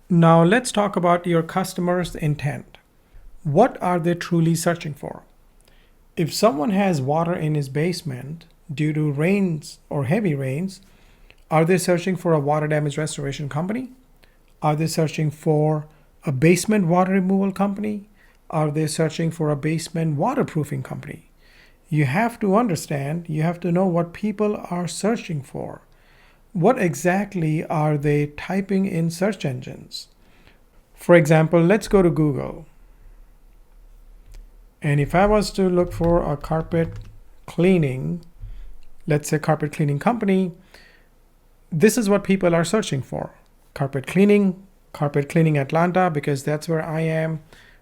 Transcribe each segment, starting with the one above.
Now let's talk about your customer's intent. What are they truly searching for? If someone has water in his basement due to rains or heavy rains, are they searching for a water damage restoration company? Are they searching for a basement water removal company? Are they searching for a basement waterproofing company? You have to understand, you have to know what people are searching for. What exactly are they typing in search engines? For example, let's go to Google. And if I was to look for a carpet cleaning, let's say carpet cleaning company, this is what people are searching for. Carpet cleaning Atlanta because that's where I am,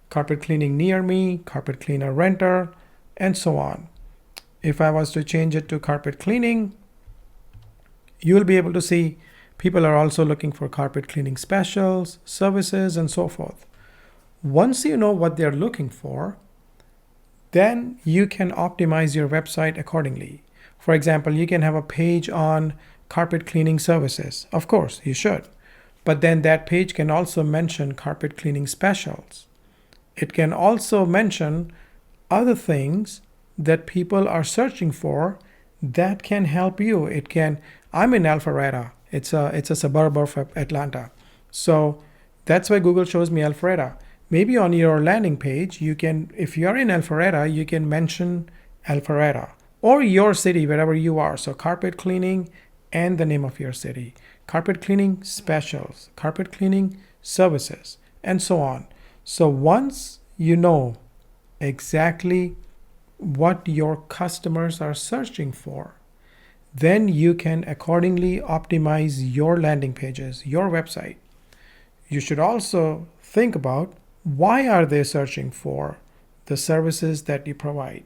carpet cleaning near me, carpet cleaner renter, and so on. If I was to change it to carpet cleaning, you'll be able to see people are also looking for carpet cleaning specials, services, and so forth. Once you know what they're looking for, then you can optimize your website accordingly. For example, you can have a page on carpet cleaning services. Of course, you should. But then that page can also mention carpet cleaning specials. It can also mention other things that people are searching for that can help you. I'm in Alpharetta. It's a suburb of Atlanta. So that's why Google shows me Alpharetta. Maybe on your landing page, if you're in Alpharetta, you can mention Alpharetta or your city, wherever you are. So carpet cleaning and the name of your city, carpet cleaning specials, carpet cleaning services, and so on. So once you know exactly what your customers are searching for, then you can accordingly optimize your landing pages, your website. You should also think about why are they searching for the services that you provide?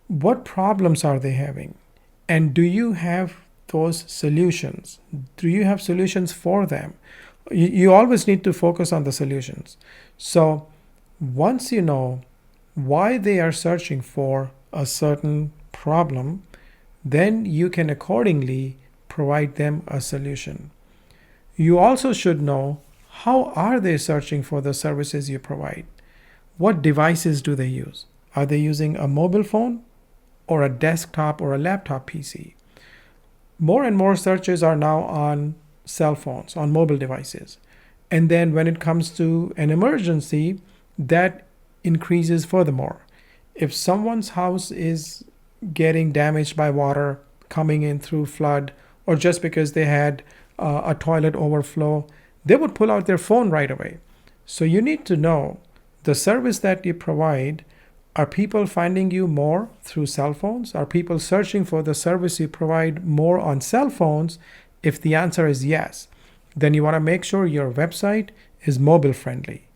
What problems are they having? And do you have those solutions? Do you have solutions for them? You always need to focus on the solutions. So once you know why they are searching for a certain problem, then you can accordingly provide them a solution. You also should know how are they searching for the services you provide. What devices do they use? Are they using a mobile phone or a desktop or a laptop PC? More and more searches are now on cell phones, on mobile devices. And then when it comes to an emergency, that increases furthermore. If someone's house is getting damaged by water coming in through flood, or just because they had a toilet overflow, they would pull out their phone right away. So you need to know the service that you provide. Are people finding you more through cell phones? Are people searching for the service you provide more on cell phones? If the answer is yes, then you want to make sure your website is mobile friendly.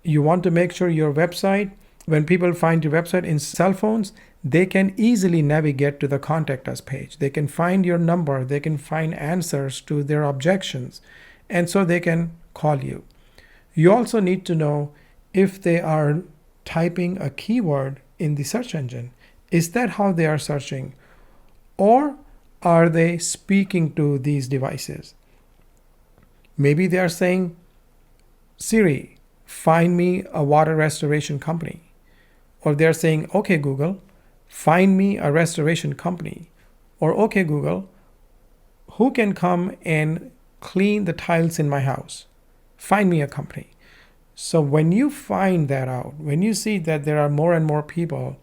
You want to make sure your website, when people find your website in cell phones, they can easily navigate to the contact us page. They can find your number, they can find answers to their objections, and so they can call you. You also need to know if they are typing a keyword in the search engine. Is that how they are searching? Or are they speaking to these devices? Maybe they are saying, Siri, find me a water restoration company. Or they're saying, okay, Google, find me a restoration company. Or, okay, Google, who can come and clean the tiles in my house? Find me a company. So when you find that out, when you see that there are more and more people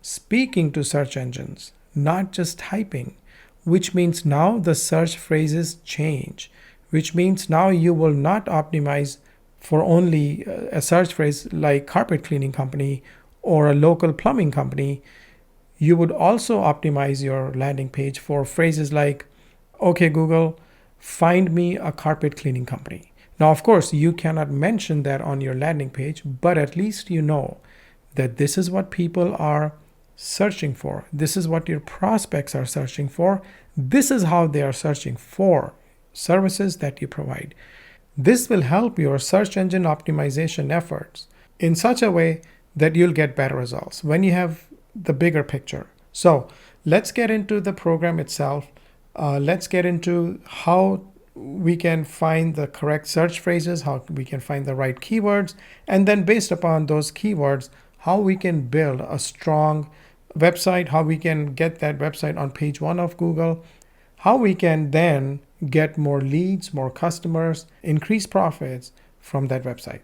speaking to search engines, not just typing, which means now the search phrases change, which means now you will not optimize for only a search phrase like carpet cleaning company or a local plumbing company. You would also optimize your landing page for phrases like, okay, Google, find me a carpet cleaning company. Now, of course, you cannot mention that on your landing page, but at least you know that this is what people are searching for. This is what your prospects are searching for. This is how they are searching for services that you provide. This will help your search engine optimization efforts in such a way that you'll get better results when you have the bigger picture. So let's get into the program itself. Let's get into we can find the correct search phrases, how we can find the right keywords, and then based upon those keywords, how we can build a strong website, how we can get that website on page 1 of Google, how we can then get more leads, more customers, increase profits from that website.